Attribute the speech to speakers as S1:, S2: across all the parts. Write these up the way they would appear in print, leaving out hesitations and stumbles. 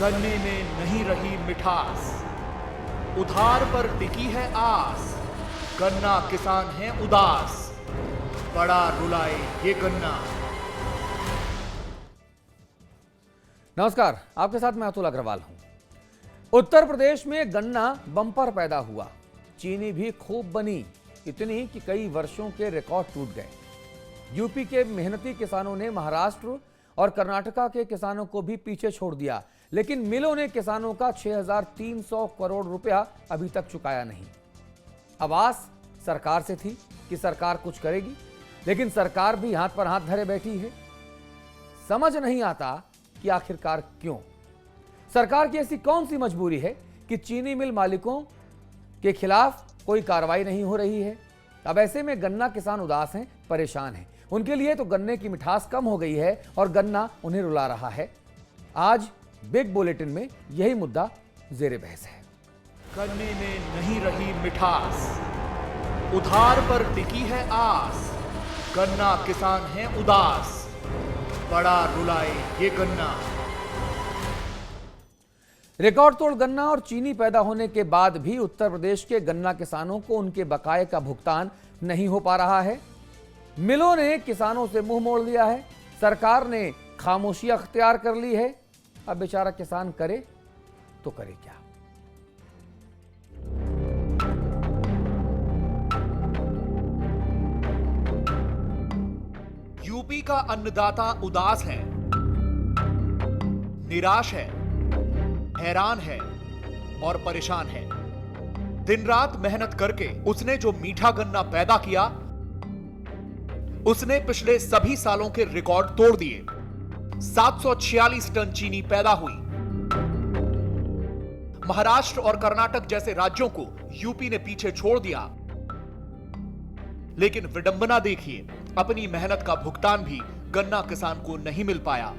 S1: गन्ने में नहीं रही मिठास, उधार पर टिकी है आस, गन्ना किसान है उदास, बड़ा रुलाए ये गन्ना।
S2: नमस्कार, आपके साथ मैं अतुल अग्रवाल हूं। उत्तर प्रदेश में गन्ना बम्पर पैदा हुआ, चीनी भी खूब बनी, इतनी कि कई वर्षों के रिकॉर्ड टूट गए। यूपी के मेहनती किसानों ने महाराष्ट्र और कर्नाटका के किसानों को भी पीछे छोड़ दिया, लेकिन मिलों ने किसानों का 6,300 करोड़ रुपया अभी तक चुकाया नहीं। अब आस सरकार से थी कि सरकार कुछ करेगी, लेकिन सरकार भी हाथ पर हाथ धरे बैठी है। समझ नहीं आता कि आखिरकार क्यों सरकार की ऐसी कौन सी मजबूरी है कि चीनी मिल मालिकों के खिलाफ कोई कार्रवाई नहीं हो रही है। अब ऐसे में गन्ना किसान उदास हैं, परेशान हैं। उनके लिए तो गन्ने की मिठास कम हो गई है और गन्ना उन्हें रुला रहा है। आज बिग बुलेटिन में यही मुद्दा जेरे बहस है।
S1: गन्ने में नहीं रही मिठास, उधार पर टिकी है आस, गन्ना किसान है उदास, बड़ा रुलाए ये गन्ना।
S2: रिकॉर्ड तोड़ गन्ना और चीनी पैदा होने के बाद भी उत्तर प्रदेश के गन्ना किसानों को उनके बकाये का भुगतान नहीं हो पा रहा है। मिलों ने किसानों से मुंह मोड़ लिया है, सरकार ने खामोशी अख्तियार कर ली है। अब बेचारा किसान करे तो करे क्या।
S1: यूपी का अन्नदाता उदास है, निराश है, हैरान है और परेशान है। दिन रात मेहनत करके उसने जो मीठा गन्ना पैदा किया, उसने पिछले सभी सालों के रिकॉर्ड तोड़ दिए। 746 टन चीनी पैदा हुई। महाराष्ट्र और कर्नाटक जैसे राज्यों को यूपी ने पीछे छोड़ दिया। लेकिन विडंबना देखिए, अपनी मेहनत का भुगतान भी गन्ना किसान को नहीं मिल पाया।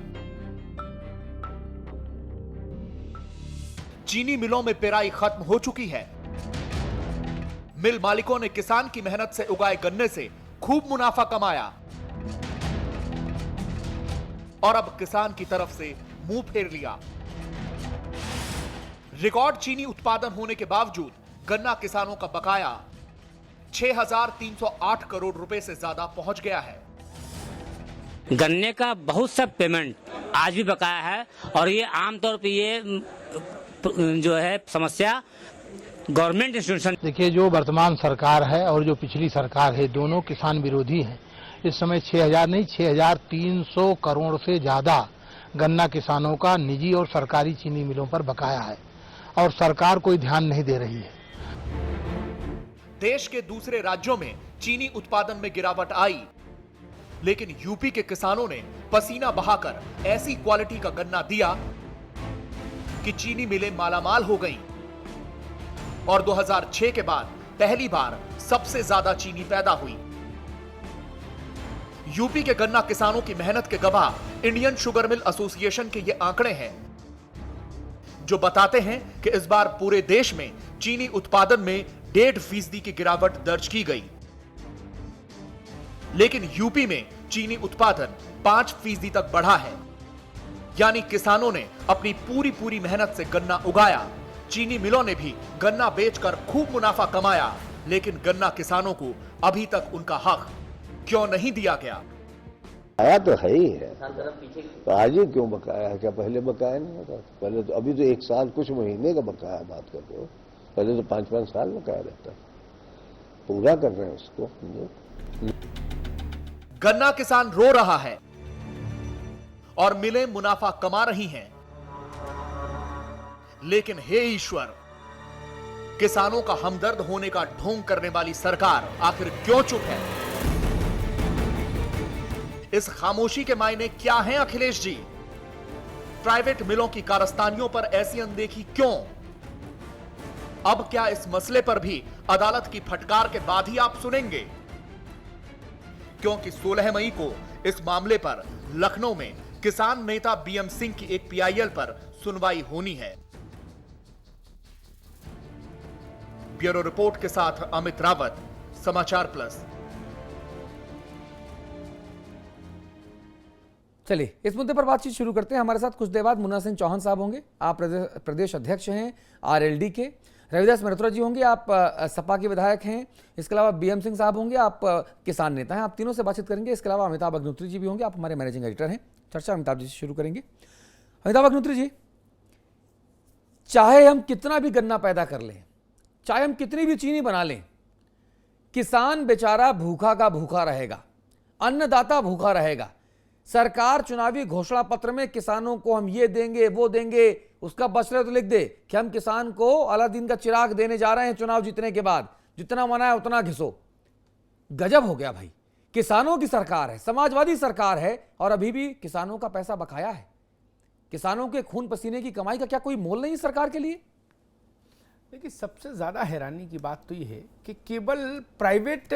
S1: चीनी मिलों में पेराई खत्म हो चुकी है। मिल मालिकों ने किसान की मेहनत से उगाए गन्ने से खूब मुनाफा कमाया और अब किसान की तरफ से मुंह फेर लिया। रिकॉर्ड चीनी उत्पादन होने के बावजूद गन्ना किसानों का बकाया 6,308 करोड़ रुपए से ज्यादा पहुंच गया है।
S3: गन्ने का बहुत सा पेमेंट आज भी बकाया है और ये आमतौर पे ये जो है समस्या गवर्नमेंट इंस्टीट्यूशन।
S4: देखिए, जो वर्तमान सरकार है और जो पिछली सरकार है, दोनों किसान विरोधी हैं। इस समय 6,000 नहीं 6,300 करोड़ से ज्यादा गन्ना किसानों का निजी और सरकारी चीनी मिलों पर बकाया है और सरकार कोई ध्यान नहीं दे रही है।
S1: देश के दूसरे राज्यों में चीनी उत्पादन में गिरावट आई, लेकिन यूपी के किसानों ने पसीना बहाकर ऐसी क्वालिटी का गन्ना दिया कि चीनी मिलें मालामाल हो गईं और 2006 के बाद पहली बार सबसे ज्यादा चीनी पैदा हुई। यूपी के गन्ना किसानों की मेहनत के गवाह इंडियन शुगर मिल एसोसिएशन के ये आंकड़े हैं, जो बताते हैं कि इस बार पूरे देश में चीनी उत्पादन में 1.5% की गिरावट दर्ज की गई, लेकिन यूपी में चीनी उत्पादन 5% तक बढ़ा है। यानी किसानों ने अपनी पूरी मेहनत से गन्ना उगाया, चीनी मिलों ने भी गन्ना बेचकर खूब मुनाफा कमाया, लेकिन गन्ना किसानों को अभी तक उनका हक क्यों नहीं दिया गया?
S5: बकाया तो है ही है, तो आज ही क्यों बकाया है? क्या पहले बकाया नहीं होता? पहले तो, अभी तो 1 साल कुछ महीने का बकाया बात करते हो, पहले तो 5-5 साल बकाया रहता। पूरा कर रहे हैं उसको।
S1: गन्ना किसान रो रहा है और मिलें मुनाफा कमा रही हैं, लेकिन हे ईश्वर, किसानों का हमदर्द होने का ढोंग करने वाली सरकार आखिर क्यों चुप है? इस खामोशी के मायने क्या हैं अखिलेश जी? प्राइवेट मिलों की कारस्तानियों पर ऐसी अनदेखी क्यों? अब क्या इस मसले पर भी अदालत की फटकार के बाद ही आप सुनेंगे? क्योंकि 16 मई को इस मामले पर लखनऊ में किसान नेता बीएम सिंह की एक पीआईएल पर सुनवाई होनी है। ब्यूरो रिपोर्ट के साथ अमित रावत, समाचार प्लस।
S2: चलिए इस मुद्दे पर बातचीत शुरू करते हैं। हमारे साथ कुछ देर बाद मुन्ना सिंह चौहान साहब होंगे, आप प्रदेश अध्यक्ष हैं आरएलडी के। रविदास मल्होत्रा जी होंगे, आप सपा के विधायक हैं। इसके अलावा बीएम सिंह साहब होंगे, आप किसान नेता हैं। आप तीनों से बातचीत करेंगे। इसके अलावा अमिताभ अग्निहोत्री जी भी होंगे, आप हमारे मैनेजिंग एडिटर हैं। चर्चा अमिताभ जी से शुरू करेंगे। अमिताभ अग्निहोत्री जी, चाहे हम कितना भी गन्ना पैदा कर लें, चाहे हम कितनी भी चीनी बना लें, किसान बेचारा भूखा का भूखा रहेगा, अन्नदाता भूखा रहेगा। सरकार चुनावी घोषणा पत्र में किसानों को हम ये देंगे वो देंगे, उसका बचले तो लिख दे कि हम किसान को अलादीन का चिराग देने जा रहे हैं चुनाव जीतने के बाद, जितना मना है उतना घिसो। गजब हो गया भाई। किसानों की सरकार है, समाजवादी सरकार है, और अभी भी किसानों का पैसा बकाया है। किसानों के खून पसीने की कमाई का क्या कोई मोल नहीं सरकार के लिए?
S6: देखिए, सबसे ज्यादा हैरानी की बात तो यह है कि केवल प्राइवेट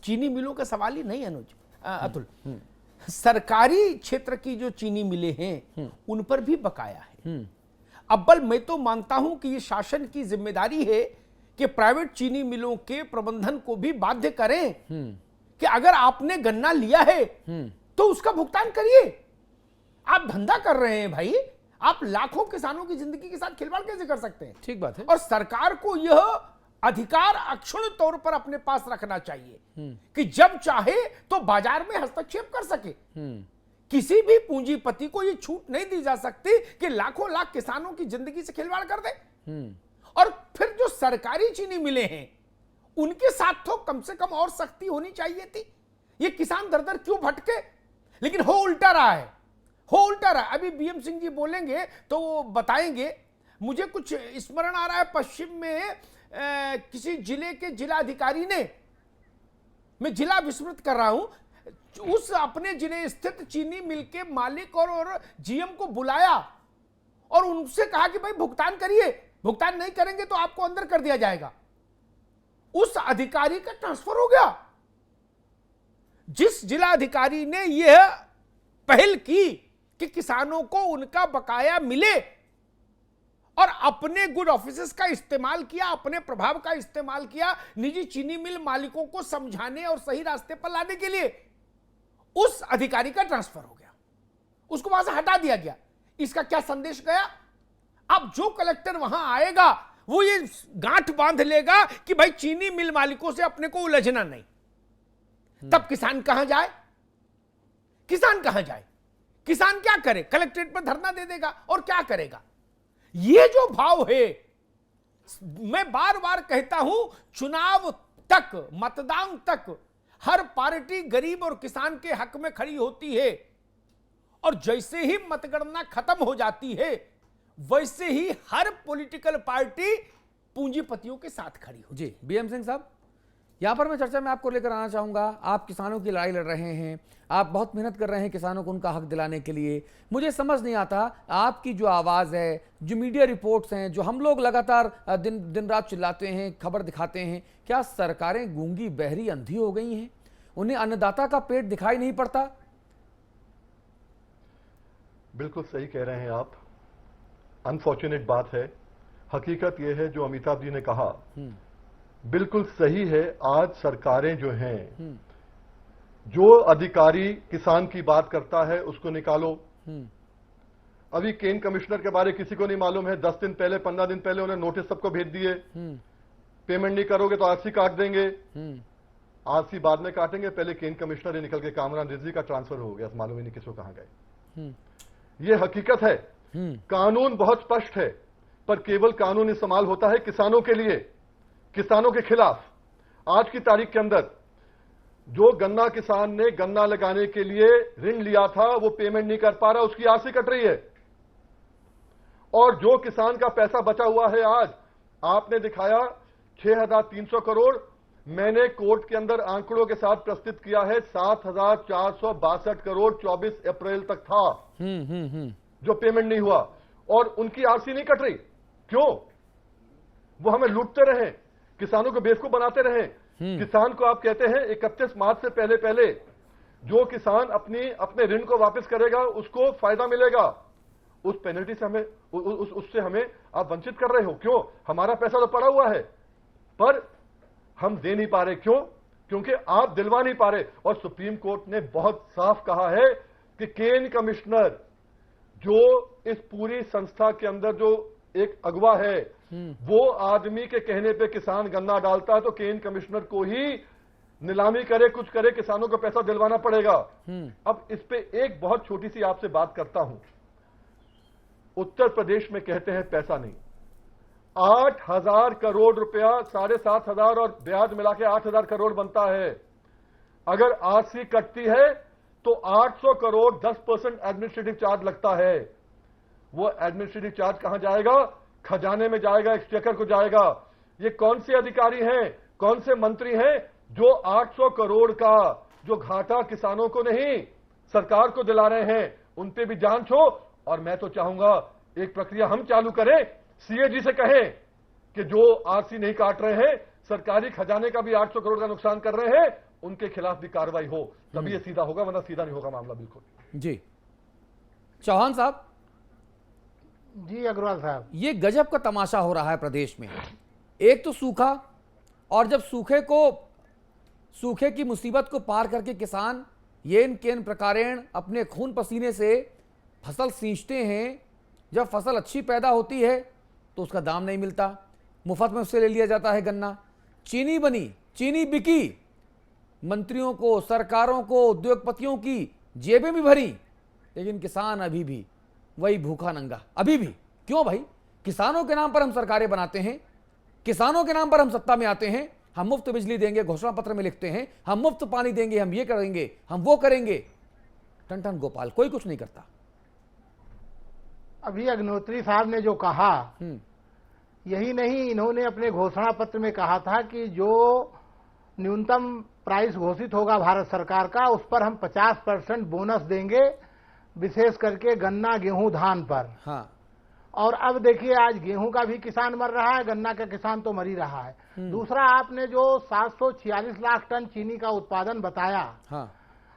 S6: चीनी मिलों का सवाल ही नहीं अतुल, सरकारी क्षेत्र की जो चीनी मिलें हैं उन पर भी बकाया है। अव्वल मैं तो मानता हूं कि ये शासन की जिम्मेदारी है कि प्राइवेट चीनी मिलों के प्रबंधन को भी बाध्य करें कि अगर आपने गन्ना लिया है तो उसका भुगतान करिए। आप धंधा कर रहे हैं भाई, आप लाखों किसानों की जिंदगी के साथ खिलवाड़ कैसे कर सकते हैं?
S2: ठीक बात है।
S6: और सरकार को यह अधिकार अक्षुण्ण तौर पर अपने पास रखना चाहिए कि जब चाहे तो बाजार में हस्तक्षेप कर सके। किसी भी पूंजीपति को यह छूट नहीं दी जा सकती कि लाखों लाख किसानों की जिंदगी से खिलवाड़ कर दे। और फिर जो सरकारी चीनी मिले हैं उनके साथ तो कम से कम और सख्ती होनी चाहिए थी। ये किसान दर दर क्यों भटके? लेकिन हो उल्टा रहा है, हो उल्टा रहा है। अभी बीएम सिंह जी बोलेंगे तो वो बताएंगे। मुझे कुछ स्मरण आ रहा है, पश्चिम में किसी जिले के जिलाधिकारी ने, मैं जिला विस्मृत कर रहा हूं, उस अपने जिले स्थित चीनी मिल के मालिक और जीएम को बुलाया और उनसे कहा कि भाई भुगतान करिए, भुगतान नहीं करेंगे तो आपको अंदर कर दिया जाएगा। उस अधिकारी का ट्रांसफर हो गया। जिस जिलाधिकारी ने यह पहल की कि किसानों को उनका बकाया मिले और अपने गुड ऑफिसेस का इस्तेमाल किया, अपने प्रभाव का इस्तेमाल किया निजी चीनी मिल मालिकों को समझाने और सही रास्ते पर लाने के लिए, उस अधिकारी का ट्रांसफर हो गया, उसको वहां से हटा दिया गया। इसका क्या संदेश गया? अब जो कलेक्टर वहां आएगा वो ये गांठ बांध लेगा कि भाई चीनी मिल मालिकों से अपने को उलझना नहीं। तब किसान कहां जाए? किसान कहां जाए? किसान क्या करे? कलेक्ट्रेट पर धरना दे देगा और क्या करेगा? ये जो भाव है, मैं बार बार कहता हूं, चुनाव तक, मतदान तक हर पार्टी गरीब और किसान के हक में खड़ी होती है, और जैसे ही मतगणना खत्म हो जाती है वैसे ही हर पॉलिटिकल पार्टी पूंजीपतियों के साथ खड़ी हो।
S2: जी बीएम सिंह साहब, यहां पर मैं चर्चा में आपको लेकर आना चाहूंगा। आप किसानों की लड़ाई लड़ रहे हैं, आप बहुत मेहनत कर रहे हैं किसानों को उनका हक दिलाने के लिए। मुझे समझ नहीं आता, आपकी जो आवाज़ है, जो मीडिया रिपोर्ट्स हैं, जो हम लोग लगातार दिन रात चिल्लाते हैं, खबर दिखाते हैं, क्या सरकारें गूंगी बहरी अंधी हो गई हैं? उन्हें अन्नदाता का पेट दिखाई नहीं पड़ता?
S7: बिल्कुल सही कह रहे हैं आप। अनफॉर्चुनेट बात है, हकीकत यह है जो अमिताभ जी ने कहा बिल्कुल सही है। आज सरकारें जो हैं, जो अधिकारी किसान की बात करता है उसको निकालो। अभी केन कमिश्नर के बारे किसी को नहीं मालूम है, 10 दिन पहले 15 दिन पहले उन्हें नोटिस सबको भेज दिए, पेमेंट नहीं करोगे तो आरसी काट देंगे। आरसी बाद में काटेंगे, पहले केन कमिश्नर ही निकल के कामरान रिजवी का ट्रांसफर हो गया, मालूम ही नहीं किसको कहां गए। ये हकीकत है। कानून बहुत स्पष्ट है, पर केवल कानून इस्तेमाल होता है किसानों के लिए, किसानों के खिलाफ। आज की तारीख के अंदर जो गन्ना किसान ने गन्ना लगाने के लिए ऋण लिया था वो पेमेंट नहीं कर पा रहा, उसकी आरसी कट रही है। और जो किसान का पैसा बचा हुआ है, आज आपने दिखाया 6,300 करोड़, मैंने कोर्ट के अंदर आंकड़ों के साथ प्रस्तुत किया है 7,462 करोड़ 24 अप्रैल तक था जो पेमेंट नहीं हुआ, और उनकी आरसी नहीं कट रही। क्यों? वो हमें लूटते रहे, किसानों को बेवकूफ बनाते रहे। किसान को आप कहते हैं 31 मार्च से पहले पहले जो किसान अपने ऋण को वापस करेगा उसको फायदा मिलेगा। उस पेनल्टी से हमें उससे हमें आप वंचित कर रहे हो। क्यों? हमारा पैसा तो पड़ा हुआ है पर हम दे नहीं पा रहे। क्यों? क्योंकि आप दिलवा नहीं पा रहे। और सुप्रीम कोर्ट ने बहुत साफ कहा है कि केन कमिश्नर जो इस पूरी संस्था के अंदर जो एक अगवा है, वो आदमी के कहने पे किसान गन्ना डालता है तो केन कमिश्नर को ही नीलामी करे, कुछ करे, किसानों को पैसा दिलवाना पड़ेगा। अब इस पे एक बहुत छोटी सी आपसे बात करता हूं। उत्तर प्रदेश में कहते हैं पैसा नहीं, 8,000 करोड़ रुपया, 7,500 और ब्याज मिला के 8,000 करोड़ बनता है। अगर आरसी कटती है तो 800 करोड़ 10% एडमिनिस्ट्रेटिव चार्ज लगता है। वो एडमिनिस्ट्रेटिव चार्ज कहां जाएगा? खजाने में जाएगा, एक्सचेकर को जाएगा। ये कौन से अधिकारी हैं, कौन से मंत्री हैं जो 800 करोड़ का जो घाटा किसानों को नहीं सरकार को दिला रहे हैं? उन पे भी जांच हो। और मैं तो चाहूंगा एक प्रक्रिया हम चालू करें, सीएजी से कहें कि जो आरसी नहीं काट रहे हैं, सरकारी खजाने का भी 800 करोड़ का नुकसान कर रहे हैं, उनके खिलाफ भी कार्रवाई हो, तभी ये सीधा होगा, वरना सीधा नहीं होगा मामला। बिल्कुल
S2: जी। चौहान साहब
S4: जी अग्रवाल साहब,
S2: ये गजब का तमाशा हो रहा है प्रदेश में। एक तो सूखा, और जब सूखे की मुसीबत को पार करके किसान येन केन प्रकारेण अपने खून पसीने से फसल सींचते हैं, जब फसल अच्छी पैदा होती है तो उसका दाम नहीं मिलता, मुफ्त में उससे ले लिया जाता है गन्ना। चीनी बनी, चीनी बिकी, मंत्रियों को, सरकारों को, उद्योगपतियों की जेबें भी भरी, लेकिन किसान अभी भी वही भूखा नंगा। अभी भी क्यों भाई? किसानों के नाम पर हम सरकारें बनाते हैं, किसानों के नाम पर हम सत्ता में आते हैं, हम मुफ्त बिजली देंगे, घोषणा पत्र में लिखते हैं, हम मुफ्त पानी देंगे, हम ये करेंगे, हम वो करेंगे, टन गोपाल कोई कुछ नहीं करता।
S4: अभी अग्निहोत्री साहब ने जो कहा, यही नहीं, इन्होंने अपने घोषणा पत्र में कहा था कि जो न्यूनतम प्राइस घोषित होगा भारत सरकार का, उस पर हम 50% बोनस देंगे, विशेष करके गन्ना, गेहूं, धान पर।
S2: हाँ।
S4: और अब देखिए आज गेहूं का भी किसान मर रहा है, गन्ना का किसान तो मर ही रहा है। दूसरा, आपने जो 746 लाख टन चीनी का उत्पादन बताया,
S2: हाँ।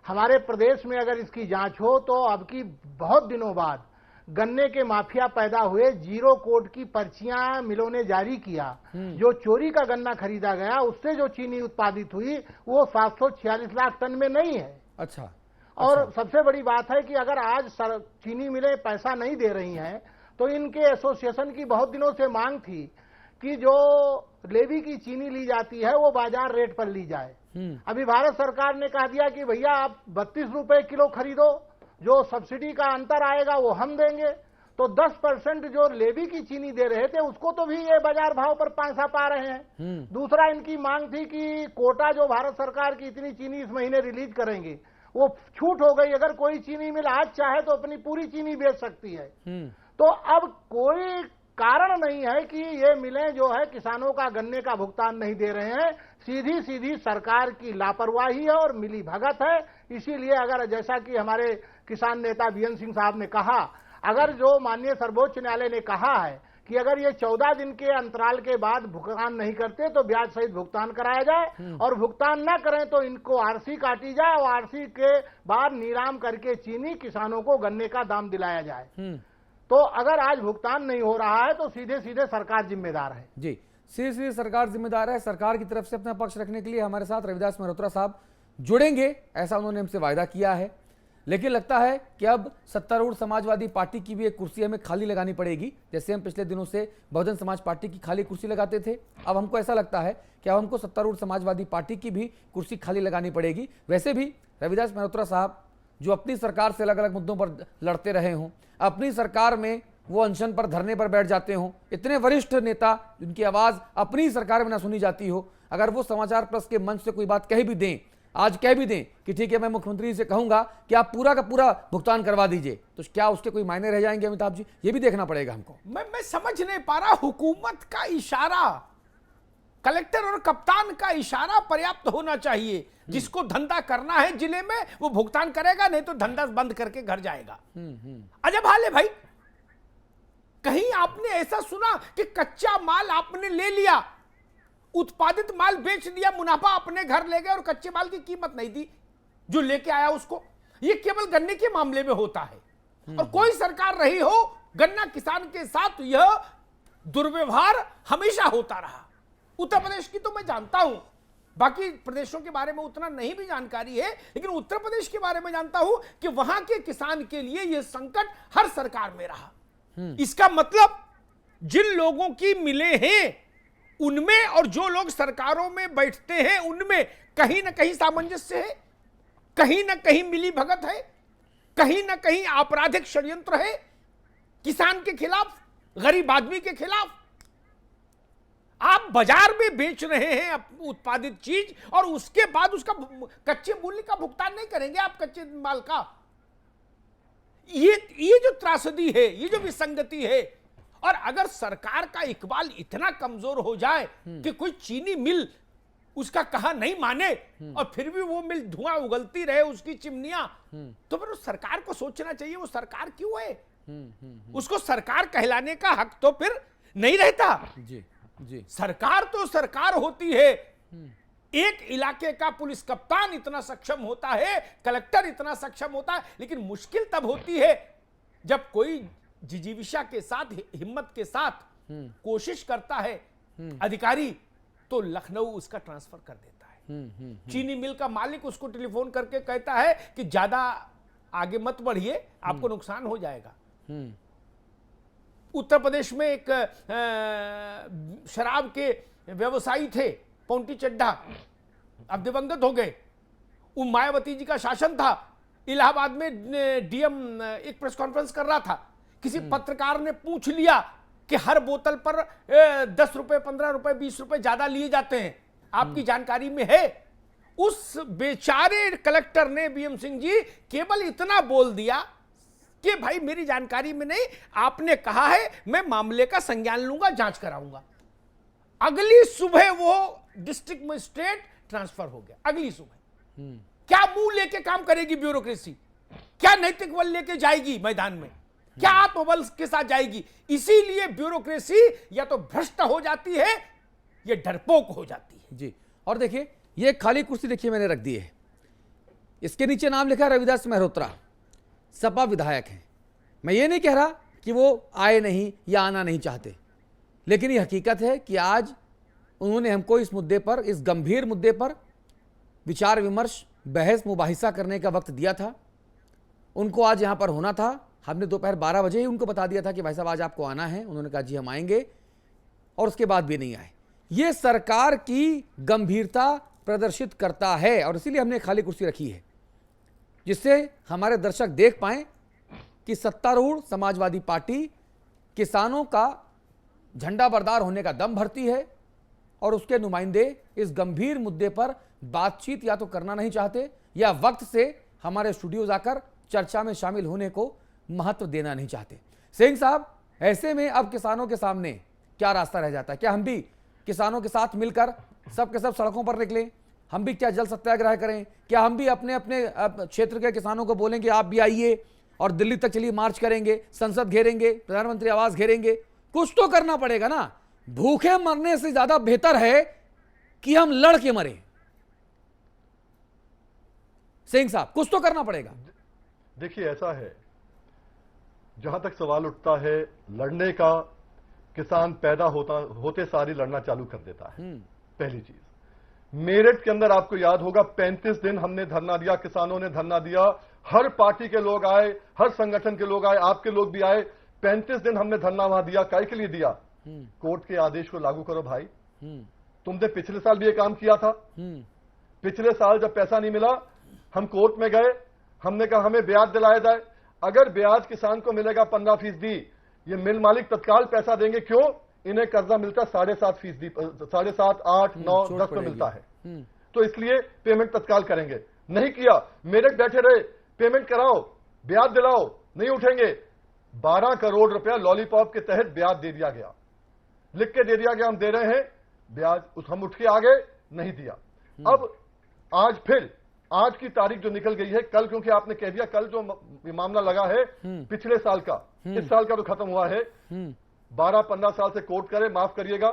S4: हमारे प्रदेश में अगर इसकी जांच हो तो अब की बहुत दिनों बाद गन्ने के माफिया पैदा हुए, जीरो कोड की पर्चियां मिलों ने जारी किया। जो चोरी का गन्ना खरीदा गया, उससे जो चीनी उत्पादित हुई वो 746 लाख टन में नहीं है।
S2: अच्छा।
S4: और सबसे बड़ी बात है कि अगर आज चीनी मिलें पैसा नहीं दे रही हैं, तो इनके एसोसिएशन की बहुत दिनों से मांग थी कि जो लेवी की चीनी ली जाती है वो बाजार रेट पर ली जाए। अभी भारत सरकार ने कह दिया कि भैया आप 32 रुपए किलो खरीदो, जो सब्सिडी का अंतर आएगा वो हम देंगे। तो 10% जो लेवी की चीनी दे रहे थे उसको तो भी ये बाजार भाव पर पैसा पा रहे हैं। दूसरा, इनकी मांग थी कि कोटा जो भारत सरकार की इतनी चीनी इस महीने रिलीज करेंगे वो छूट हो गई। अगर कोई चीनी मिल आज चाहे तो अपनी पूरी चीनी बेच सकती है। तो अब कोई कारण नहीं है कि ये मिलें जो है किसानों का गन्ने का भुगतान नहीं दे रहे हैं। सीधी सीधी सरकार की लापरवाही है और मिली भगत है। इसीलिए अगर जैसा कि हमारे किसान नेता बीएन सिंह साहब ने कहा, अगर जो माननीय सर्वोच्च न्यायालय ने कहा है कि अगर ये 14 दिन के अंतराल के बाद भुगतान नहीं करते तो ब्याज सहित भुगतान कराया जाए, और भुगतान न करें तो इनको आरसी काटी जाए और आरसी के बाद नीलाम करके चीनी किसानों को गन्ने का दाम दिलाया जाए। तो अगर आज भुगतान नहीं हो रहा है तो सीधे सीधे सरकार जिम्मेदार है।
S2: जी, सीधे सीधे सरकार जिम्मेदार है। सरकार की तरफ से अपना पक्ष रखने के लिए हमारे साथ रविदास मल्होत्रा साहब जुड़ेंगे, ऐसा उन्होंने हमसे वायदा किया है। लेकिन लगता है कि अब सत्तारूढ़ समाजवादी पार्टी की भी एक कुर्सी हमें खाली लगानी पड़ेगी। जैसे हम पिछले दिनों से बहुजन समाज पार्टी की खाली कुर्सी लगाते थे, अब हमको ऐसा लगता है कि अब हमको सत्तारूढ़ समाजवादी पार्टी की भी कुर्सी खाली लगानी पड़ेगी। वैसे भी रविदास मल्होत्रा साहब जो अपनी सरकार से अलग अलग मुद्दों पर लड़ते रहे हों, अपनी सरकार में वो अनशन पर, धरने पर बैठ जाते हों, इतने वरिष्ठ नेता जिनकी आवाज़ अपनी सरकार में ना सुनी जाती हो, अगर वो समाचार प्लस के मंच से कोई बात कह भी दें, आज कह भी दें कि ठीक है मैं मुख्यमंत्री से कहूंगा कि आप पूरा का पूरा भुगतान करवा दीजिए, तो क्या उसके कोई मायने रह जाएंगे अमिताभ जी? ये भी देखना पड़ेगा हमको।
S6: मैं समझ नहीं पा रहा, हुकूमत का इशारा, कलेक्टर और कप्तान का इशारा पर्याप्त होना चाहिए। जिसको धंधा करना है जिले में वो भुगतान करेगा, नहीं तो धंधा बंद करके घर जाएगा। अजब हाल है भाई। कहीं आपने ऐसा सुना कि कच्चा माल आपने ले लिया, उत्पादित माल बेच दिया, मुनाफा अपने घर ले गए और कच्चे माल की कीमत नहीं दी जो लेके आया उसको? ये केवल गन्ने के मामले में होता है। और कोई सरकार रही हो, गन्ना किसान के साथ यह दुर्व्यवहार हमेशा होता रहा। उत्तर प्रदेश की तो मैं जानता हूं, बाकी प्रदेशों के बारे में उतना नहीं भी जानकारी है, लेकिन उत्तर प्रदेश के बारे में जानता हूं कि वहां के किसान के लिए यह संकट हर सरकार में रहा। इसका मतलब जिन लोगों की मिले हैं उनमें और जो लोग सरकारों में बैठते हैं उनमें कहीं ना कहीं सामंजस्य है, कहीं ना कहीं मिली भगत है, कहीं ना कहीं आपराधिक षड्यंत्र है किसान के खिलाफ, गरीब आदमी के खिलाफ। आप बाजार में बेच रहे हैं उत्पादित चीज और उसके बाद उसका कच्चे मूल्य का भुगतान नहीं करेंगे आप कच्चे माल का। ये जो त्रासदी है, ये जो विसंगति है, और अगर सरकार का इकबाल इतना कमजोर हो जाए कि कोई चीनी मिल उसका कहा नहीं माने और फिर भी वो मिल धुआं उगलती रहे उसकी चिमनियां, तो फिर उस सरकार को सोचना चाहिए वो सरकार क्यों है। उसको सरकार कहलाने का हक तो फिर नहीं रहता।
S2: जी जी,
S6: सरकार तो सरकार होती है। एक इलाके का पुलिस कप्तान इतना सक्षम होता है, कलेक्टर इतना सक्षम होता है, लेकिन मुश्किल तब होती है जब कोई जिजीविषा के साथ, हिम्मत के साथ कोशिश करता है अधिकारी, तो लखनऊ उसका ट्रांसफर कर देता है। चीनी मिल का मालिक उसको टेलीफोन करके कहता है कि ज्यादा आगे मत बढ़िए, आपको नुकसान हो जाएगा। उत्तर प्रदेश में एक शराब के व्यवसायी थे पौंटी चड्ढा, अब दिवंगत हो गए। मायावती जी का शासन था, इलाहाबाद में डीएम एक प्रेस कॉन्फ्रेंस कर रहा था, किसी पत्रकार ने पूछ लिया कि हर बोतल पर 10 रुपए, 15 रुपए, 20 रुपए ज्यादा लिए जाते हैं, आपकी जानकारी में है? उस बेचारे कलेक्टर ने, बीएम सिंह जी, केवल इतना बोल दिया कि भाई मेरी जानकारी में नहीं, आपने कहा है, मैं मामले का संज्ञान लूंगा, जांच कराऊंगा। अगली सुबह वो डिस्ट्रिक्ट मजिस्ट्रेट ट्रांसफर हो गया, अगली सुबह। क्या मुंह लेके काम करेगी ब्यूरोक्रेसी? क्या नैतिक बल लेके जाएगी मैदान में? क्या आत्मबल के साथ जाएगी? इसीलिए ब्यूरोक्रेसी या तो भ्रष्ट हो जाती है या डरपोक हो जाती है।
S2: जी, और देखिए ये खाली कुर्सी देखिए मैंने रख दी है, इसके नीचे नाम लिखा है रविदास मेहरोत्रा, सपा विधायक हैं। मैं ये नहीं कह रहा कि वो आए नहीं या आना नहीं चाहते, लेकिन ये हकीकत है कि आज उन्होंने हमको इस मुद्दे पर, इस गंभीर मुद्दे पर विचार विमर्श, बहस मुबाहिसा करने का वक्त दिया था। उनको आज यहाँ पर होना था। हमने दोपहर 12 बजे ही उनको बता दिया था कि भाई साहब आज आपको आना है। उन्होंने कहा जी हम आएंगे, और उसके बाद भी नहीं आए। ये सरकार की गंभीरता प्रदर्शित करता है, और इसीलिए हमने खाली कुर्सी रखी है, जिससे हमारे दर्शक देख पाएं कि सत्तारूढ़ समाजवादी पार्टी किसानों का झंडा बरदार होने का दम भरती है, और उसके नुमाइंदे इस गंभीर मुद्दे पर बातचीत या तो करना नहीं चाहते या वक्त से हमारे स्टूडियो जाकर चर्चा में शामिल होने को महत्व देना नहीं चाहते। सिंह साहब, ऐसे में अब किसानों के सामने क्या रास्ता रह जाता है? क्या हम भी किसानों के साथ मिलकर सब के सब सड़कों पर निकलें? हम भी क्या जल सत्याग्रह करें? क्या हम भी अपने अपने क्षेत्र के किसानों को बोलेंगे आप भी आइए और दिल्ली तक चलिए मार्च करेंगे, संसद घेरेंगे, प्रधानमंत्री आवास घेरेंगे? कुछ तो करना पड़ेगा ना। भूखे मरने से ज्यादा बेहतर है कि हम लड़ के मरे। सिंह साहब, कुछ तो करना पड़ेगा।
S7: देखिए ऐसा है, जहां तक सवाल उठता है लड़ने का, किसान पैदा होते सारी लड़ना चालू कर देता है। पहली चीज, मेरठ के अंदर आपको याद होगा 35 दिन हमने धरना दिया, किसानों ने धरना दिया, हर पार्टी के लोग आए, हर संगठन के लोग आए, आपके लोग भी आए। 35 दिन हमने धरना वहां दिया। काय के लिए दिया? कोर्ट के आदेश को लागू करो भाई। तुमने पिछले साल भी ये काम किया था। पिछले साल जब पैसा नहीं मिला, हम कोर्ट में गए, हमने कहा हमें ब्याज दिलाया जाए। अगर ब्याज किसान को मिलेगा 15%, ये मिल मालिक तत्काल पैसा देंगे। क्यों? इन्हें कर्जा मिलता 7.5%, 7.5, 8, 9, 10 में मिलता है, तो इसलिए पेमेंट तत्काल करेंगे। नहीं किया, मेरठ बैठे रहे, पेमेंट कराओ, ब्याज दिलाओ, नहीं उठेंगे। 12 करोड़ रुपया लॉलीपॉप के तहत ब्याज दे दिया गया, लिख के दे दिया गया हम दे रहे हैं ब्याज, हम उठ के आ गए, नहीं दिया। अब आज फिर, आज की तारीख जो निकल गई है, कल, क्योंकि आपने कह दिया कल जो मामला लगा है पिछले साल का, इस साल का तो खत्म हुआ है। 12-15 साल से कोर्ट करे, माफ करिएगा,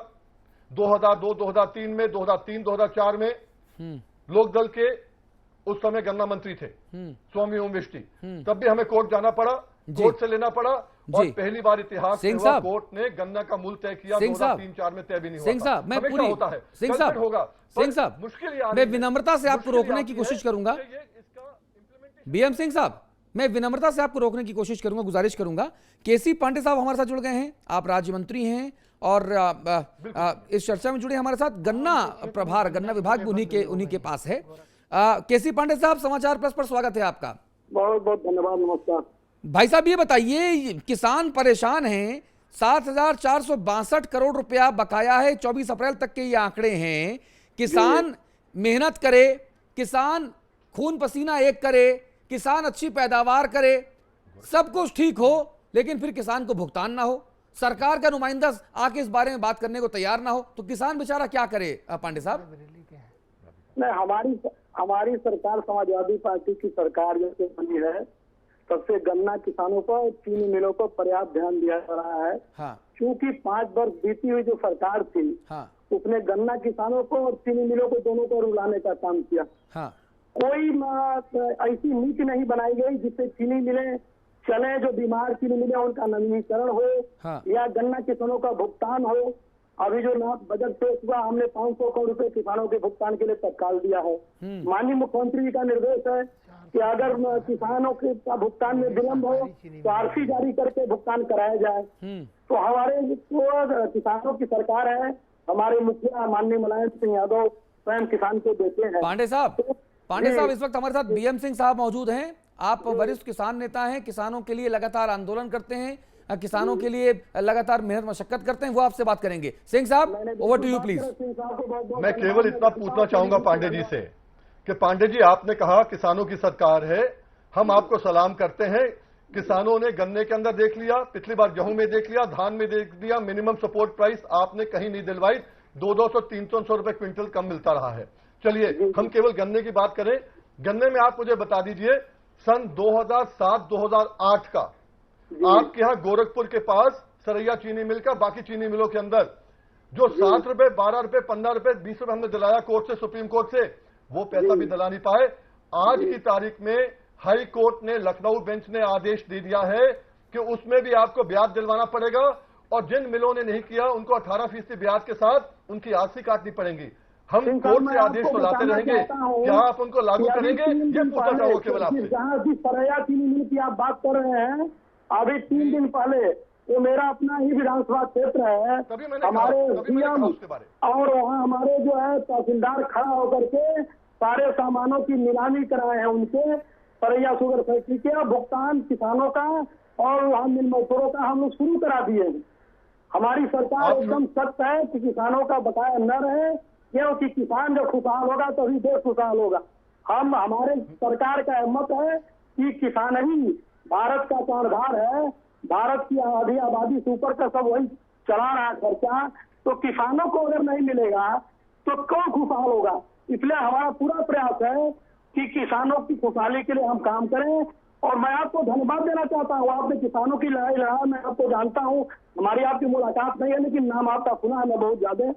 S7: 2002, 2003 में, 2003, 2004 में लोकदल के उस समय गन्ना मंत्री थे स्वामी ओम विष्टी, तब भी हमें कोर्ट जाना पड़ा, कोर्ट से लेना पड़ा, और
S2: जी।
S7: पहली बार इतिहास में
S2: सिंह
S7: हुआ
S2: साहब।
S7: कोर्ट ने गन्ना का मूल्य तय किया।
S2: सिंह साहब।
S7: 2003-4 में तय भी नहीं हुआ
S2: सिंह
S7: था।
S2: साहब, मैं
S7: हमेशा
S2: पूरी
S7: होता है,
S2: सिंह
S7: कल
S2: साहब,
S7: फिर होगा।
S2: सिंह साहब,
S7: मुश्किल ये आ
S2: मैं
S7: रही है,
S2: विनम्रता से आपको
S7: मुश्किल ये
S2: रोकने
S7: आती
S2: की कोशिश
S7: है
S2: करूंगा।
S7: कि ये इसका implementation-
S2: बीएम सिंह साहब, मैं विनम्रता से आपको रोकने की कोशिश करूंगा, गुजारिश करूंगा। केसी पांडे साहब हमारे साथ जुड़ गए हैं, आप राज्य मंत्री हैं और इस चर्चा में जुड़े हमारे साथ। गन्ना प्रभार, गन्ना विभाग भी उन्हीं के पास है। केसी पांडे साहब, समाचार प्लस पर स्वागत है आपका।
S8: बहुत बहुत धन्यवाद, नमस्कार।
S2: भाई साहब ये बताइए, किसान परेशान हैं, 7,462 करोड़ रुपया बकाया है, 24 अप्रैल तक के ये आंकड़े हैं। किसान मेहनत करे, किसान खून पसीना एक करे, किसान अच्छी पैदावार करे, सब कुछ ठीक हो, लेकिन फिर किसान को भुगतान ना हो, सरकार का नुमाइंदा आके इस बारे में बात करने को तैयार ना हो, तो किसान बेचारा क्या करे पांडे साहब?
S8: नहीं, हमारी सरकार समाजवादी पार्टी की सरकार जैसे बनी है, तब से गन्ना किसानों को, चीनी मिलों को पर्याप्त ध्यान दिया जा रहा है।
S2: हाँ
S8: क्योंकि 5 वर्ष बीती हुई जो सरकार थी,
S2: हाँ
S8: उसने गन्ना किसानों को और चीनी मिलों को दोनों को रुलाने का काम किया।
S2: हाँ
S8: कोई ऐसी नीति नहीं बनाई गई जिससे चीनी मिलें चले, जो बीमार चीनी मिलें उनका नवीनीकरण हो,
S2: हाँ।
S8: या गन्ना किसानों का भुगतान हो। अभी जो बजट पेश हुआ, हमने 500 करोड़ रुपए किसानों के भुगतान के लिए तत्काल दिया है। माननीय मुख्यमंत्री जी का निर्देश है कि अगर किसानों के का भुगतान में विलम्ब हो तो आरसी जारी करके भुगतान कराया जाए। तो हमारे जो किसानों की सरकार है, हमारे मुखिया माननीय मुलायम सिंह यादव स्वयं किसान को देते हैं।
S2: पांडे साहब, इस वक्त हमारे साथ बीएम सिंह साहब मौजूद हैं। आप वरिष्ठ किसान नेता हैं, किसानों के लिए लगातार आंदोलन करते हैं, किसानों के लिए लगातार मेहनत मशक्कत करते हैं, वो आपसे बात करेंगे। सिंह साहब, ओवर टू यू प्लीज।
S7: मैं केवल इतना पूछना चाहूंगा पांडे जी से कि पांडे जी, आपने कहा किसानों की सरकार है, हम आपको सलाम करते हैं। किसानों ने गन्ने के अंदर देख लिया, पिछली बार गेहूं में देख लिया, धान में देख लिया, मिनिमम सपोर्ट प्राइस आपने कहीं नहीं दिलवाई, 200-300 रुपए क्विंटल कम मिलता रहा है। चलिए हम केवल गन्ने की बात करें। गन्ने में आप मुझे बता दीजिए, सन 2007-2008 का आपके यहां गोरखपुर के पास सरैया चीनी मिल का, बाकी चीनी मिलों के अंदर जो 7 रुपए, 12 रुपए, 15 रुपए, 20 रुपए हमने दिलाया कोर्ट से, सुप्रीम कोर्ट से, वो पैसा भी दिला नहीं पाए। आज की तारीख में हाई कोर्ट ने, लखनऊ बेंच ने आदेश दे दिया है कि उसमें भी आपको ब्याज दिलवाना पड़ेगा, और जिन मिलों ने नहीं किया उनको 18% ब्याज के साथ उनकी आरसी काटनी पड़ेगी। हम कोर्ट से आदेश तो लाते रहेंगे, क्या आप उनको लागू करेंगे? ये पूछना चाहूंगा केवल आपसे।
S8: जहाँ जिस सरैया चीनी मिल की आप बात कर रहे हैं, अभी 3 दिन पहले, वो मेरा अपना ही विधानसभा क्षेत्र है, हमारे सीएम और वहाँ हमारे जो है तहसीलदार खड़ा होकर के सारे सामानों की नीलामी कराए हैं उनके, सरैया शुगर फैक्ट्री के भुगतान किसानों का और वहाँ मिल मजदूरों का हम लोग शुरू करा दिए हैं। हमारी सरकार एकदम सख्त है कि किसानों का बकाया न रहे, क्योंकि किसान जब खुशहाल होगा तभी देश खुशहाल होगा। हमारे सरकार का हिम्मत है कि किसान ही भारत का कर्णधार है, भारत की आधी आबादी से ऊपर का सब वही चला रहा है खर्चा, तो किसानों को अगर नहीं मिलेगा तो कौन खुशहाल होगा? इसलिए हमारा पूरा प्रयास है कि किसानों की खुशहाली के लिए हम काम करें। और मैं आपको धन्यवाद देना चाहता हूँ, आपने किसानों की लड़ाई लड़ा, मैं आपको जानता हूँ, हमारी आपकी मुलाकात नहीं है, लेकिन नाम आपका सुना है मैं बहुत ज्यादा।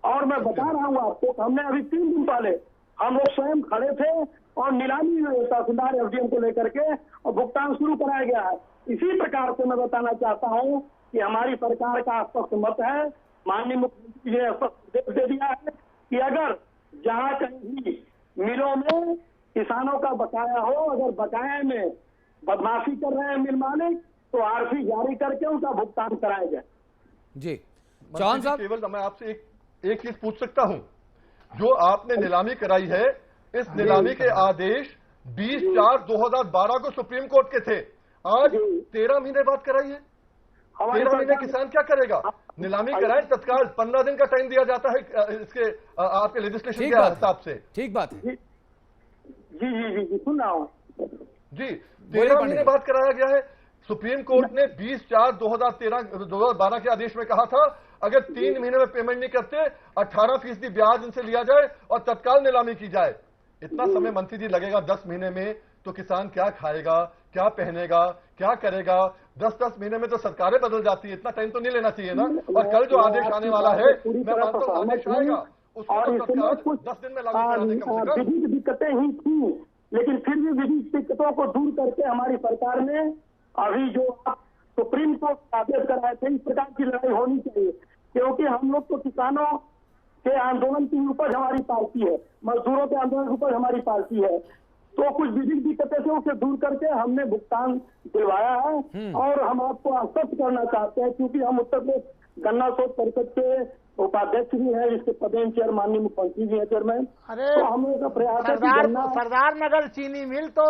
S8: और मैं बता रहा हूँ आपको, हमने अभी 3 दिन पहले हम लोग स्वयं खड़े थे और नीलामी तहसीलदार एसडीएम को लेकर के और भुगतान शुरू कराया गया है। इसी प्रकार से मैं बताना चाहता हूँ कि हमारी सरकार का स्पष्ट मत है, माननीय मुख्यमंत्री जी ने स्पष्ट दे दिया है कि अगर जहाँ कहीं भी मिलों में किसानों का बकाया हो, अगर बकाये में बदमाशी कर रहे हैं मिल मालिक, तो आरसी जारी करके उनका भुगतान कराया जाए।
S2: जी चौहान साहब,
S7: केवल मैं आपसे एक चीज पूछ सकता हूं, जो आपने नीलामी कराई है, इस नीलामी के आदेश 20/4/2012 को सुप्रीम कोर्ट के थे, आज 13 महीने बाद कराई है। 13 महीने किसान क्या करेगा? नीलामी कराए तत्काल, 15 दिन का टाइम दिया जाता है इसके आपके लेजिस्लेशन के हिसाब से।
S2: ठीक बात है
S8: जी जी जी जी सुन रहा हूँ
S7: जी। 13 महीने बाद कराया गया है। सुप्रीम कोर्ट ने 20/4/2012 के आदेश में कहा था, अगर 3 महीने में पेमेंट नहीं करते 18% ब्याज इनसे लिया जाए और तत्काल नीलामी की जाए। इतना समय मंत्री जी लगेगा 10 महीने में, तो किसान क्या खाएगा, क्या पहनेगा, क्या करेगा? 10-10 महीने में तो सरकारें बदल जाती है, इतना टाइम तो नहीं लेना चाहिए ना। और कल जो आदेश आने वाला है, मैं मानता हूँ आदेश आएगा, उसको तो तत्काल 10 दिन में लागू करा दें कम से कम।
S8: विधिक दिक्कतें ही थी, लेकिन फिर भी विधिक दिक्कतों को दूर करके हमारी सरकार ने अभी जो सुप्रीम कोर्ट का आदेश कराए थे। इस प्रकार की लड़ाई होनी चाहिए, क्योंकि हम लोग तो किसानों के आंदोलन की उपज हमारी पार्टी है, मजदूरों के आंदोलन की उपज हमारी पार्टी है। तो कुछ विधिक दिक्कतें थे, उसे दूर करके हमने भुगतान दिलवाया है। और हम आपको आश्वस्त करना चाहते हैं, क्योंकि हम उत्तर प्रदेश गन्ना शोध परिषद के उपाध्यक्ष भी है, जिसके पदेन चेयर माननीय मुख्यमंत्री जी है चेयरमैन।
S4: अरे
S8: तो हम लोग का प्रयास है कि गन्ना
S4: सरदार नगर चीनी मिल तो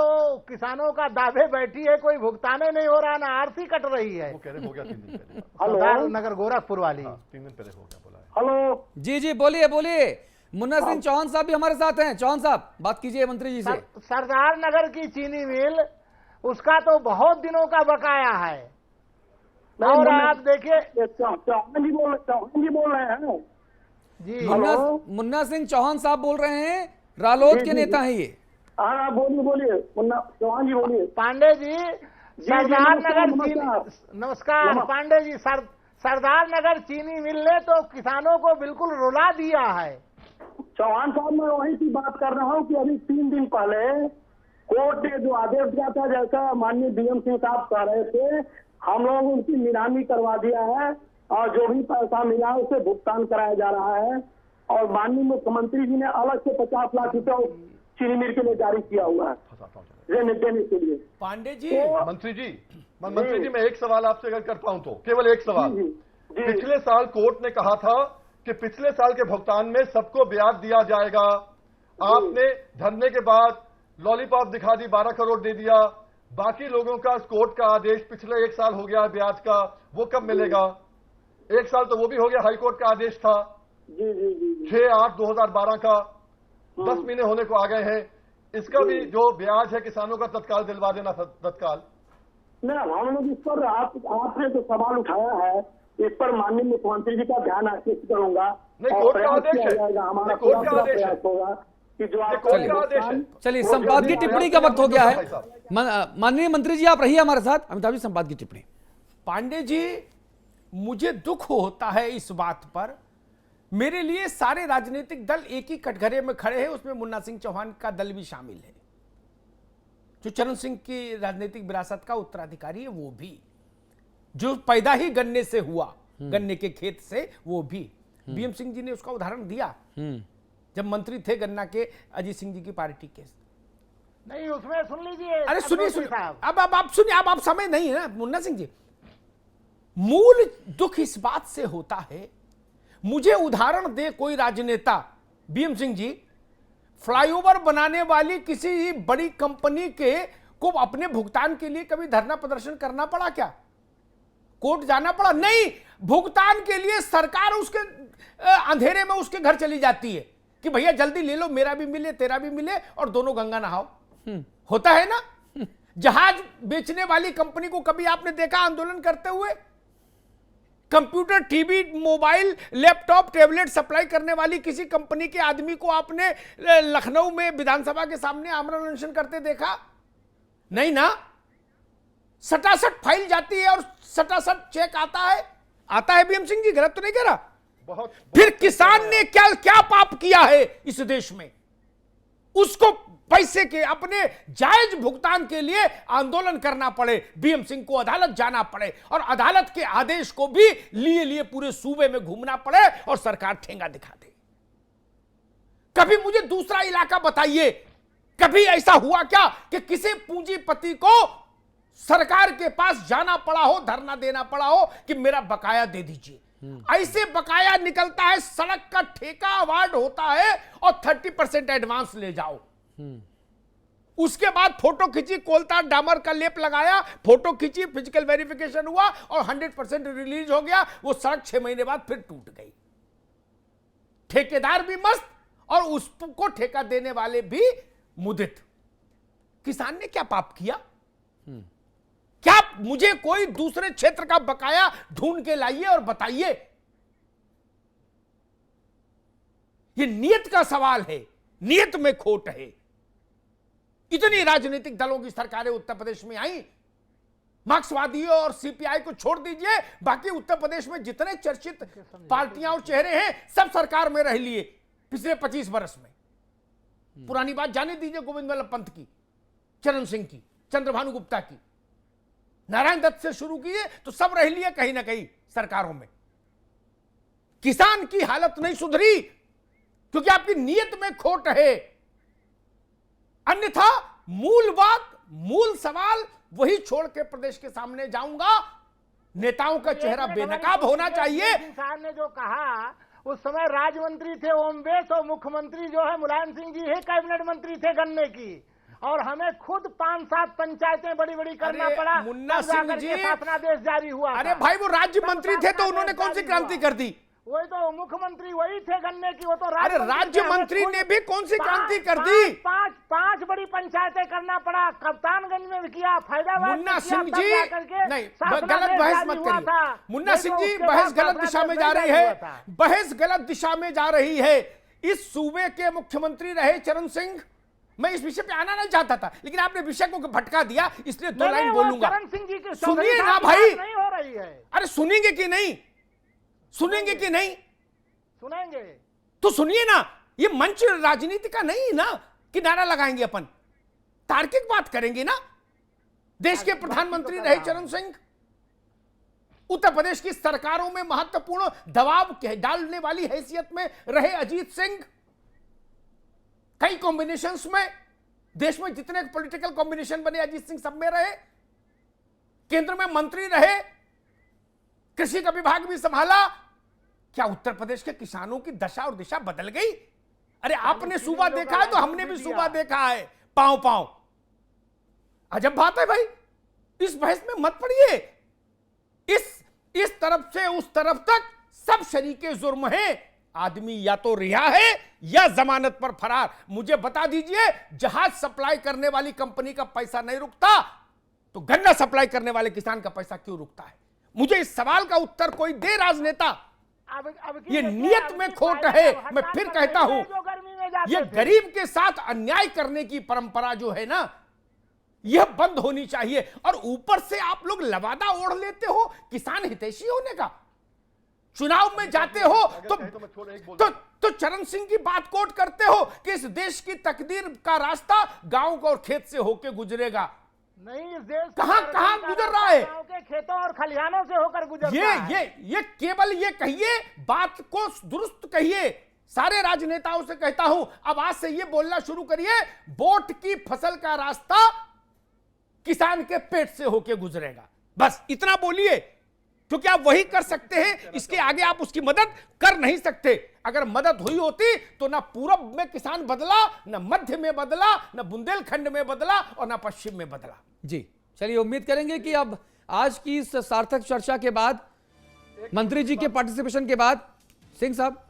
S4: किसानों का दावे बैठी है, कोई भुगताने नहीं हो रहा, ना आरती कट रही है।
S7: वो कह रहे हो गया 3 दिन पहले।
S4: सरदार नगर गोरखपुर वाली।
S7: 3 दिन पहले हो गया बोला है।
S8: हेलो
S2: जी जी बोलिए बोलिए। मुन्ना सिंह चौहान साहब भी हमारे साथ हैं। चौहान साहब बात कीजिए मंत्री जी से।
S4: सरदार नगर की चीनी मिल, उसका तो बहुत दिनों का बकाया है। और आप देखिए,
S8: चौहान जी बोल रहे हैं
S4: जी
S2: मुन्ना सिंह चौहान साहब बोल रहे हैं, रालोद
S8: जी,
S2: के
S8: जी,
S2: नेता हैं ये।
S8: हाँ बोलिए मुन्ना चौहान जी बोलिए।
S4: पांडे जी, सरदार नगर चीनी,
S8: नमस्कार।
S4: नमस्कार पांडे जी। सरदार नगर चीनी मिल ने तो किसानों को बिल्कुल रुला दिया है।
S8: चौहान साहब, मैं वही की बात कर रहा हूँ कि अभी 3 दिन पहले कोर्ट ने जो आदेश दिया था, जैसा माननीय डीएम सिंह साहब कह रहे थे, हम लोग उनकी नीलामी करवा दिया है और जो भी पैसा मिला उसे भुगतान कराया जा रहा है। और माननीय मुख्यमंत्री जी ने अलग से 50 लाख रुपए चीनी मिल के लिए जारी किया हुआ है ऋण देने के लिए।
S6: पांडे जी,
S7: मंत्री जी मैं एक सवाल आपसे अगर करता हूं तो केवल एक सवाल।
S8: जी।
S7: पिछले साल कोर्ट ने कहा था कि पिछले साल के भुगतान में सबको ब्याज दिया जाएगा। आपने धरने के बाद लॉलीपॉप दिखा दी, 12 करोड़ दे दिया। बाकी लोगों का कोर्ट का आदेश पिछले 1 साल हो गया ब्याज का, वो कब मिलेगा? 1 साल तो वो भी हो गया, हाई कोर्ट का आदेश था
S8: जी जी जी
S7: 6/8/2012 का, 10 महीने होने को आ गए हैं। इसका भी जो ब्याज है किसानों का तत्काल दिलवा देना तत्काल।
S8: नहीं, हम लोग इस पर आपने जो सवाल उठाया है, इस पर माननीय मुख्यमंत्री जी का ध्यान आकृष्ट करूंगा।
S7: नहीं,
S8: और
S7: कोर्ट का
S8: प्रयास
S7: आदेश
S8: किया
S7: है।
S8: जाएगा, हमारा
S7: नहीं, कोर्ट का
S8: पूरा
S7: आदेश है।
S8: प्रयास होगा कि जो आप
S7: कोर्ट का आदेश है।
S2: चलिए संपादकीय टिप्पणी का वक्त हो गया है। माननीय मंत्री जी आप रहिए हमारे साथ। अमिताभ जी संपादकीय टिप्पणी।
S6: पांडे जी, मुझे दुख होता है इस बात पर। मेरे लिए सारे राजनीतिक दल एक ही कटघरे में खड़े हैं, उसमें मुन्ना सिंह चौहान का दल भी शामिल है, जो चरण सिंह की राजनीतिक विरासत का उत्तराधिकारी है, वो भी, जो पैदा ही गन्ने से हुआ, गन्ने के खेत से, वो भी। बीएम सिंह जी ने उसका उदाहरण दिया जब मंत्री थे गन्ना के, अजीत सिंह जी की पार्टी के।
S4: नहीं, उसमें सुन लीजिए।
S6: अरे सुनिए
S4: साहब,
S6: अब आप सुनिए। अब आप समय नहीं है ना मुन्ना सिंह जी। मूल दुख इस बात से होता है, मुझे उदाहरण दे कोई राजनेता, बीएम सिंह जी, फ्लाईओवर बनाने वाली किसी बड़ी कंपनी के को अपने भुगतान के लिए कभी धरना प्रदर्शन करना पड़ा क्या? कोर्ट जाना पड़ा? नहीं, भुगतान के लिए सरकार उसके अंधेरे में उसके घर चली जाती है कि भैया जल्दी ले लो, मेरा भी मिले तेरा भी मिले और दोनों गंगा नहाओ। होता है ना? जहाज बेचने वाली कंपनी को कभी आपने देखा आंदोलन करते हुए? Computer, TV, mobile, laptop, tablet supply करने वाली किसी कंपनी के आदमी को आपने लखनऊ में विधानसभा के सामने आमरण अनशन करते देखा? नहीं ना। सटासट फाइल जाती है और सटासट चेक आता है बीएम सिंह जी, गलत तो नहीं कह रहा? फिर किसान ने क्या क्या पाप किया है इस देश में, उसको पैसे के अपने जायज भुगतान के लिए आंदोलन करना पड़े, बीएम सिंह को अदालत जाना पड़े और अदालत के आदेश को भी लिए पूरे सूबे में घूमना पड़े और सरकार ठेंगा दिखा दे। कभी मुझे दूसरा इलाका बताइए, कभी ऐसा हुआ क्या कि किसी पूंजीपति को सरकार के पास जाना पड़ा हो, धरना देना पड़ा हो कि मेरा बकाया दे दीजिए? ऐसे बकाया निकलता है, सड़क का ठेका अवार्ड होता है और 30% एडवांस ले जाओ। उसके बाद फोटो खींची, कोलतार डामर का लेप लगाया, फोटो खींची, फिजिकल वेरिफिकेशन हुआ और 100% रिलीज हो गया। वो सड़क 6 महीने बाद फिर टूट गई। ठेकेदार भी मस्त और उसको ठेका देने वाले भी मुदित। किसान ने क्या पाप किया? क्या मुझे कोई दूसरे क्षेत्र का बकाया ढूंढ के लाइए और बताइए। ये नियत का सवाल है, नियत में खोट है। इतनी राजनीतिक दलों की सरकारें उत्तर प्रदेश में आई, मार्क्सवादियों और सीपीआई को छोड़ दीजिए, बाकी उत्तर प्रदेश में जितने चर्चित पार्टियां और चेहरे हैं सब सरकार में रह लिए पिछले 25 वर्ष में। पुरानी बात जाने दीजिए, गोविंद वल्लभ पंत की, चरण सिंह की, चंद्रभानु गुप्ता की। नारायण दत्त से शुरू किए तो सब रह लिए कहीं ना कहीं सरकारों में। किसान की हालत नहीं सुधरी क्योंकि आपकी नीयत में खोट है। अन्यथा मूल बात, मूल सवाल वही छोड़ के प्रदेश के सामने जाऊंगा। नेताओं का चेहरा बेनकाब होना चाहिए।
S9: साहब ने जो कहा, उस समय राज्य मंत्री थे ओमवेश और मुख्यमंत्री जो है मुलायम सिंह जी है, कैबिनेट मंत्री थे गन्ने की, और हमें खुद 5-7 पंचायतें बड़ी बड़ी करना पड़ा।
S6: मुन्ना सिंह जी
S9: शासनादेश जारी हुआ।
S6: अरे भाई वो राज्य मंत्री थे तो उन्होंने कौन सी क्रांति कर दी?
S9: वही तो मुख्यमंत्री वही थे गन्ने की, वो तो
S6: अरे राज्य मंत्री ने भी कौन सी क्रांति कर दी?
S9: पांच बड़ी पंचायतें करना पड़ा। कप्तानगंज में भी किया, फैजाबाद
S6: मुन्ना सिंह जी नहीं, गलत बहस मत करिए। मुन्ना सिंह जी बहस गलत दिशा में जा रही है, बहस गलत दिशा में जा रही है। इस सूबे के मुख्यमंत्री रहे चरण सिंह। मैं इस विषय पे आना नहीं चाहता था, लेकिन आपने विषय को भटका दिया, इसलिए 2 लाइन बोलूंगा।
S9: चरण सिंह जी की
S6: सुनिए ना भाई,
S9: नहीं हो रही है।
S6: अरे सुनेंगे कि नहीं? सुनेंगे कि नहीं?
S9: सुनेंगे
S6: तो सुनिए ना। ये मंच राजनीति का नहीं ना कि नारा लगाएंगे अपन, तार्किक बात करेंगे ना। देश के प्रधानमंत्री रहे चरण सिंह, उत्तर प्रदेश की सरकारों में महत्वपूर्ण दबाव डालने वाली हैसियत में रहे अजीत सिंह, कई कॉम्बिनेशंस में देश में जितने पॉलिटिकल कॉम्बिनेशन बने अजीत सिंह सब में रहे, केंद्र में मंत्री रहे, कृषि का विभाग भी संभाला। क्या उत्तर प्रदेश के किसानों की दशा और दिशा बदल गई? अरे आपने सूबा देखा है तो हमने भी सूबा देखा है, पांव पांव। अजब बात है भाई, इस बहस में मत पड़िए। इस तरफ से उस तरफ तक सब शरीके जुर्म हैं। आदमी या तो रिहा है या जमानत पर फरार। मुझे बता दीजिए, जहाज सप्लाई करने वाली कंपनी का पैसा नहीं रुकता तो गन्ना सप्लाई करने वाले किसान का पैसा क्यों रुकता है? मुझे इस सवाल का उत्तर कोई दे राजनेता। ये नियत में खोट है। मैं फिर कहता हूं, ये गरीब के साथ अन्याय करने की परंपरा जो है ना, यह बंद होनी चाहिए। और ऊपर से आप लोग लवादा ओढ़ लेते हो किसान हितैषी होने का। चुनाव में जाते हो तो चरण सिंह की बात कोट करते हो कि इस देश की तकदीर का रास्ता गांव और खेत से होकर गुजरेगा।
S9: नहीं, इस देश
S6: कहां गुजर रहा है?
S9: गांव के खेतों और खलिहानों से होकर गुजरता है।
S6: ये केवल ये कहिए, बात को दुरुस्त कहिए। सारे राजनेताओं से कहता हूं, अब आज से ये बोलना शुरू करिए, वोट की फसल का रास्ता किसान के पेट से होकर गुजरेगा। बस इतना बोलिए, क्योंकि आप वही कर सकते हैं। इसके आगे आप उसकी मदद कर नहीं सकते। अगर मदद हुई होती तो ना पूरब में किसान बदला, ना मध्य में बदला, ना बुंदेलखंड में बदला और ना पश्चिम में बदला।
S2: जी चलिए, उम्मीद करेंगे कि अब आज की इस सार्थक चर्चा के बाद, मंत्री जी के पार्टिसिपेशन के बाद, सिंह साहब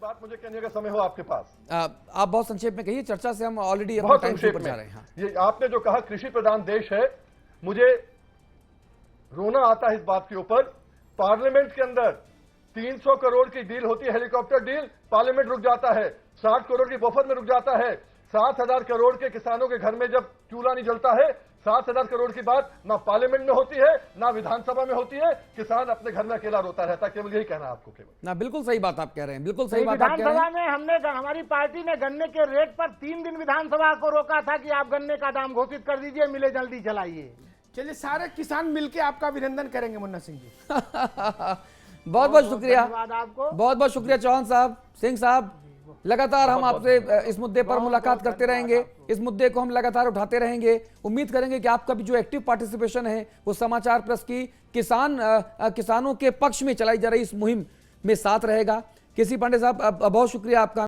S7: बात मुझे कहने का समय हो आपके पास।
S2: आप बहुत संक्षेप में कहिए, चर्चा से हम ऑलरेडी
S7: बहुत
S2: टाइम
S7: संक्षेप
S2: पर
S7: में
S2: जा रहे हैं। हाँ।
S7: ये आपने जो कहा कृषि प्रधान देश है, मुझे रोना आता है इस बात के ऊपर। पार्लियामेंट के अंदर 300 करोड़ की डील होती है, हेलीकॉप्टर डील, पार्लियामेंट रुक जाता है। 60 करोड़ की बफर में रुक जाता है। 7,000 करोड़ के किसानों के घर में जब चूल्हा नहीं जलता है, 7,000 करोड़ की बात ना पार्लियामेंट में होती है ना विधानसभा में होती है। किसान अपने घर में अकेला रोता रहता है। केवल यही कहना आपको। केवल
S2: ना, बिल्कुल सही बात आप कह रहे हैं, बिल्कुल सही बात आप कह रहे हैं।
S9: विधानसभा में हमने, हमारी पार्टी ने गन्ने के रेट पर 3 दिन विधानसभा को रोका था कि आप गन्ने का दाम घोषित कर दीजिए, मिले जल्दी चलाइए।
S6: चलिए, सारे किसान मिलके आपका अभिनंदन करेंगे मुन्ना सिंह जी।
S2: बहुत बहुत शुक्रिया,
S9: आपको
S2: बहुत बहुत शुक्रिया चौहान साहब, सिंह साहब। लगातार हम आपसे इस मुद्दे पर मुलाकात करते रहेंगे, इस मुद्दे को हम लगातार उठाते रहेंगे। उम्मीद करेंगे कि आपका भी जो एक्टिव पार्टिसिपेशन है वो समाचार प्लस की किसानों के पक्ष में चलाई जा रही इस मुहिम में साथ रहेगा। केसी पांडे साहब, बहुत शुक्रिया आपका।